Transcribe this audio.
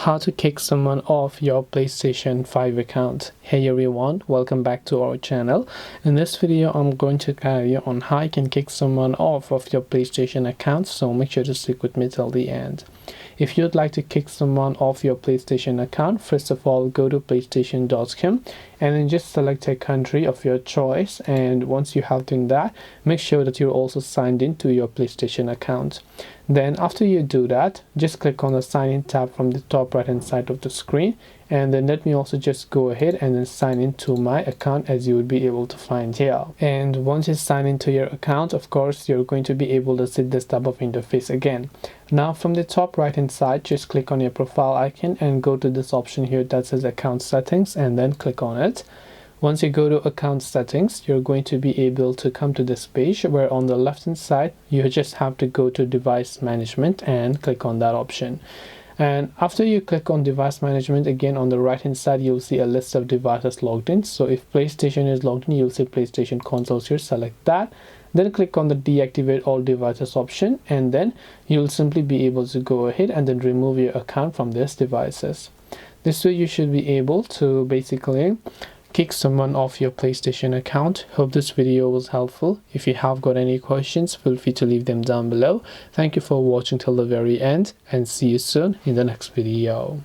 how to kick someone off your PlayStation 5 account. Hey everyone, welcome back to our channel. In this video I'm going to tell you on how you can kick someone off of your PlayStation account, so make sure to stick with me till the end. If you'd like to kick someone off your PlayStation account, first of all go to playstation.com and then just select a country of your choice, and once you have done that, make sure that you're also signed in to your PlayStation account. Then after you do that, just click on the sign in tab from the top right hand side of the screen, and then let me also just go ahead and then sign into my account, as you would be able to find here. And once you sign into your account, of course you're going to be able to see this type of interface again. Now from the top right hand side, just click on your profile icon and go to this option here that says account settings, and then click on it. Once you go to account settings, you're going to be able to come to this page where on the left hand side you just have to go to device management and click on that option. And after you click on device management, again on the right hand side you'll see a list of devices logged in. So if PlayStation is logged in, you'll see PlayStation consoles here. Select that, then click on the deactivate all devices option, and then you'll simply be able to go ahead and then remove your account from these devices. This way you should be able to basically kick someone off your PlayStation account. Hope this video was helpful. If you have got any questions, feel free to leave them down below. Thank you for watching till the very end, and see you soon in the next video.